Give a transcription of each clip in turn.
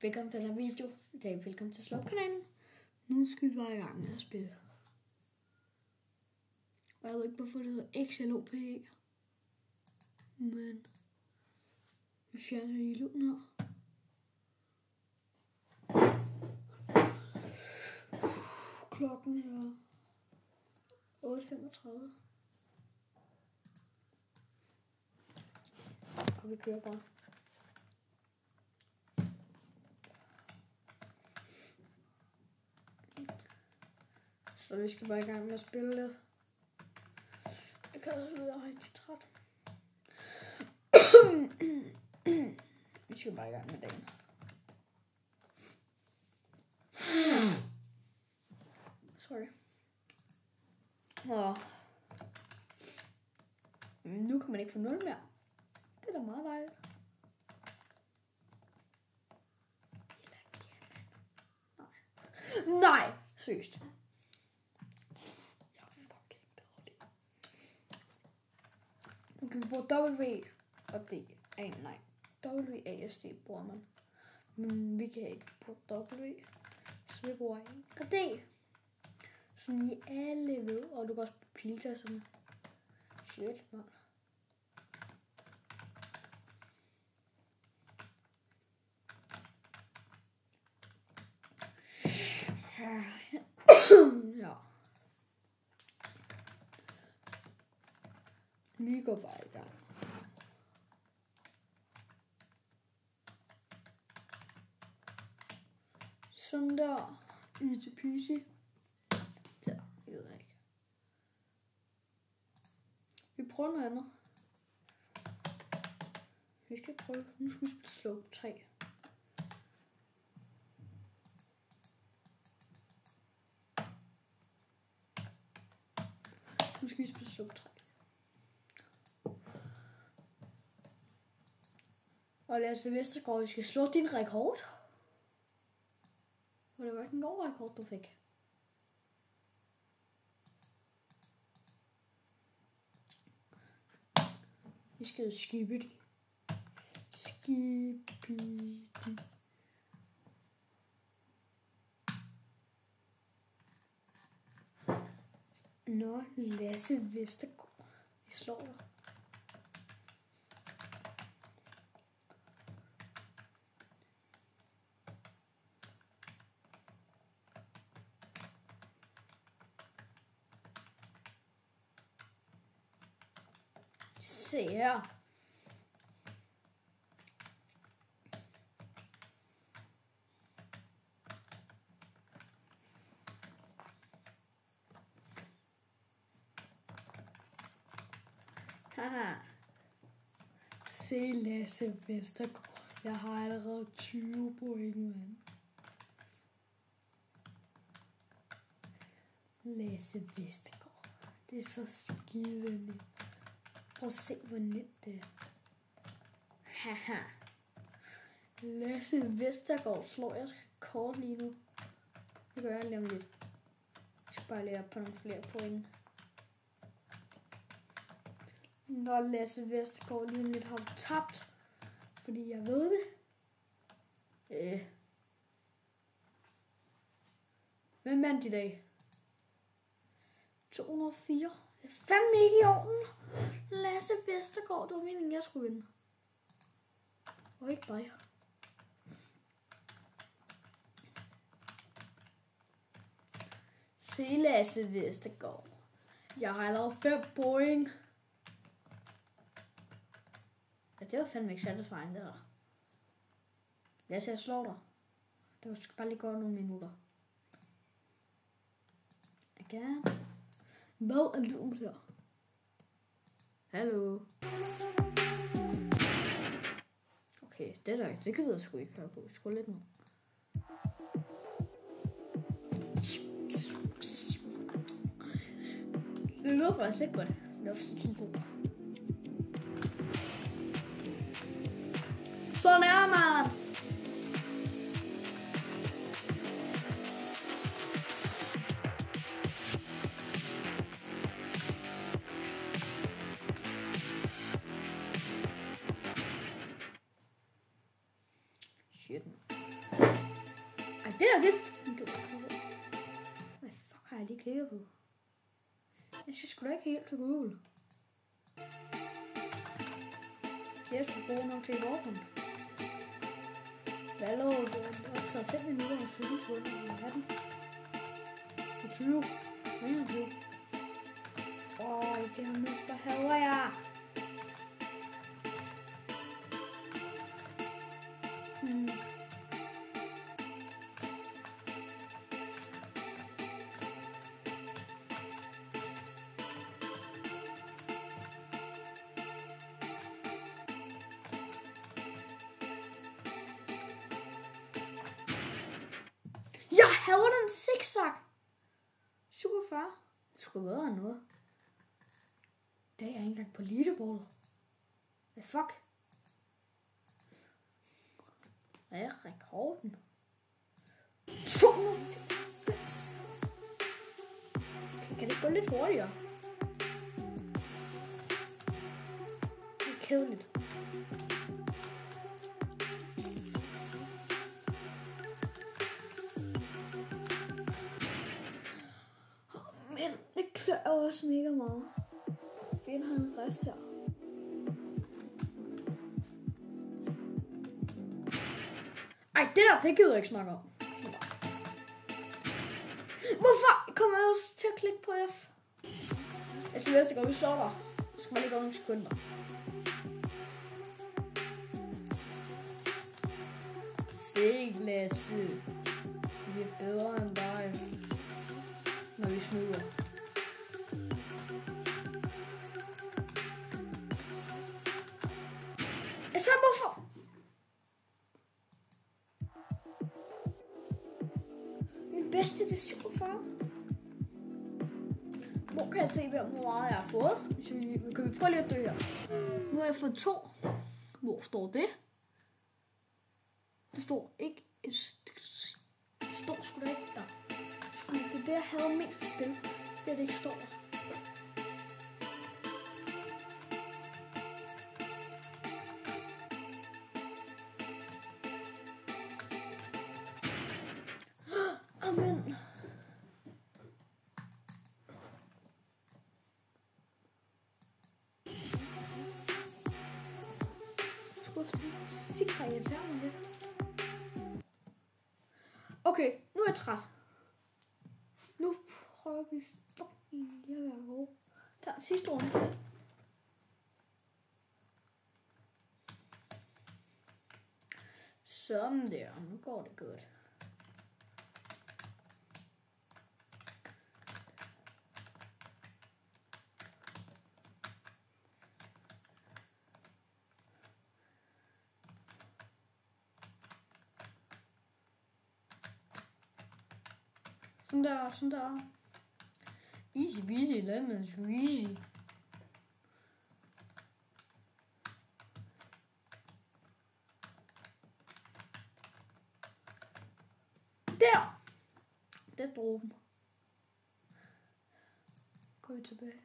Velkommen til den her video. I dag velkommen til Slå-kanalen. Nu skal vi bare i gang med at spille. Og jeg ved ikke, hvorfor det hedder XLOPE. Men vi fjerner lige lyden her. Klokken er 8:35. Og vi kører bare. Så vi skal bare i gang med at spille lidt. Jeg kan også være rigtig træt. Vi skal bare i gang med dagen. Sorry. Nu kan man ikke få 0 mere. Det er da meget dejligt. Nej, seriøst. Nu kan vi bruge W og D. Nej, WASD bruger man. Men vi kan ikke bruge W, så vi bruger A og D. Som I alle ved. Og du kan også bruge piltasserne. Shit, man. Ja. Vi går bare i gang. Sådan der. Easy peasy. Der, jeg ved ikke. Vi prøver noget andet. Vi skal prøve. Nu skal vi spille Slow 3. Nu skal vi spille Slow 3. Og Lasse Vestergaard, vi skal slå din rekord. Og det var ikke en god rekord, du fik. Vi skal skibidi. Skibidi. Nå, Lasse Vestergaard. Vi slår dig. Se her. Haha. Se Lasse Vestergaard. Jeg har allerede 20 point, mand. Lasse Vestergaard. Det er så skide nemt. Prøv at se, hvor nemt det er. Haha. Lasse Vestergaard slår jeg rekord lige nu. Det gør jeg lige om lidt. Jeg skal bare lære på nogle flere point. Når Lasse Vestergaard lige om lidt har tabt. Fordi jeg ved det. Hvem vandt i dag? 204. Det er fandme ikke i orden. Lasse Vestergaard, det var meningen, jeg skulle vinde. Og ikke dig. Se Lasse Vestergaard. Jeg har allerede 5 point. Ja, det var fandme ikke satisfying, det der. Lasse, jeg slår dig. Det skal bare lige gå nogle minutter. Igen. Hvad er lyden her? Hallo. Okay, det er der ikke. Det gider jeg sgu ikke høre på. Skru lidt nu. Det lyder faktisk lidt godt. Det var sådan. Sådan er man. Shit. Ej, det der, det... Hvad fuck har jeg lige klikket på? Jeg skal sgu da ikke helt til Google. Jeg skulle bruge nok til i morgen. Hvad lå det? Det optager 5 minutter og 17 sekunder. 18. 20. 21. Det her mønster hader jeg. Jeg hader den zigzag. 47. Det skulle være noget. Det er jeg ikke engang på leaderboardet. Hvad fuck? Hvad er rekorden? 290. Okay, kan det gå lidt hurtigere? Det er kedeligt. Men det klør også mega meget. Jeg har en rift her. Ej, det der, det gider jeg ikke snakke om. Hvorfor kommer jeg også til at klikke på F? Efter næste gang vi slår dig, så skal man lige gå nogle sekunder. Se, Lasse. Vi er bedre end dig, når vi snyder. Så hvorfor? Min bedste, det er 47. Hvor kan jeg se, hvor meget jeg har fået? Hvis vi kan prøve lige at dø her. Nu har jeg fået 2. Hvor står det? Det står ikke. Det står sgu da ikke der. Det er det, jeg havde mest spil. Det er det ikke står der. Amen. Sikre irriterer mig lidt. Okay, nu er jeg træt. Nu prøver vi fucking lige at være gode. Tag sidste runde. Sådan der. Nu går det godt. Sådan der, sådan der. Easy peasy, lemon squeezy. Der! Det drog dem. Går vi tilbage.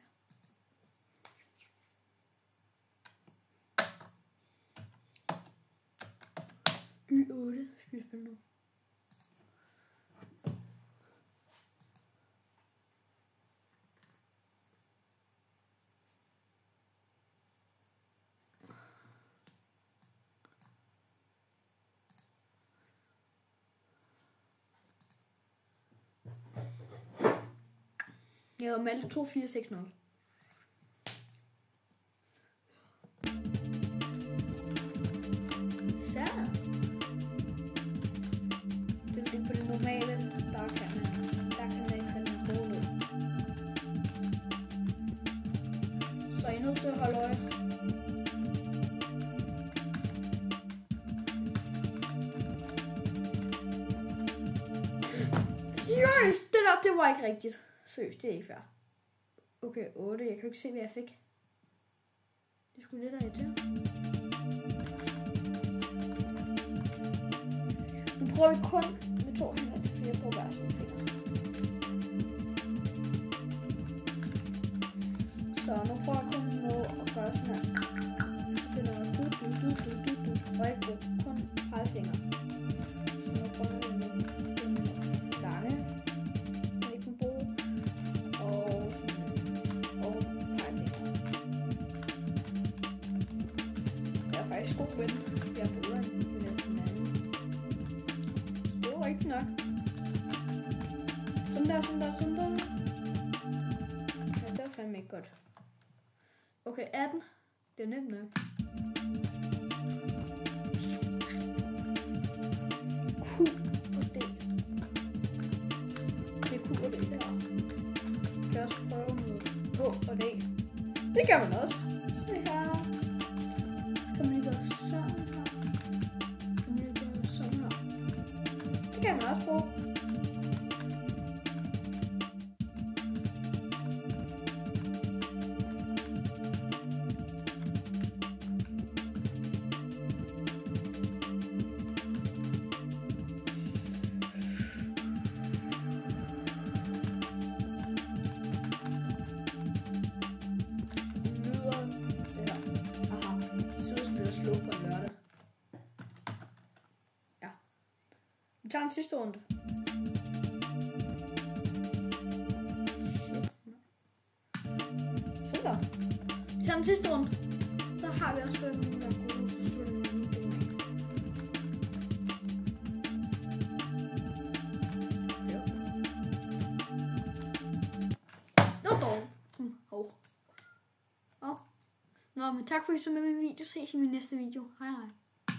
Y8. Skal vi spille nu? Jeg har meldt 2460. Så. Det er på det normale. Der kan man ikke finde en god ud. Så I er nødt til at holde øje. Seriøst, det var ikke rigtigt. Seriøst, det er ikke fair. Okay, 8. Jeg kan jo ikke se, hvad jeg fik. Det skulle lidt af til. Nu prøver vi kun med 2 hænder til 4 på hver sin finger. Så nu prøver jeg kun at gøre sådan her. Det er noget du. Og ikke kun pegefinger. Så nu prøver vi med. win. Jeg er bedre end den anden. Det var rigtigt nok. Sådan der. Ja, det var fandme ikke godt. Okay, 18. Det er nemt nok. Q og D. Det er Q og D der. Jeg kan også prøve med H og D. Det gør man også. Se her. Kan man lige gøre sådan her. Det kan man også bruge. Vi tager en sidste runde. Super. Vi tager en sidste runde. Så har vi også fået nogle gode Nå, men tak for at I så med min video. Ses i min næste video. Hej hej.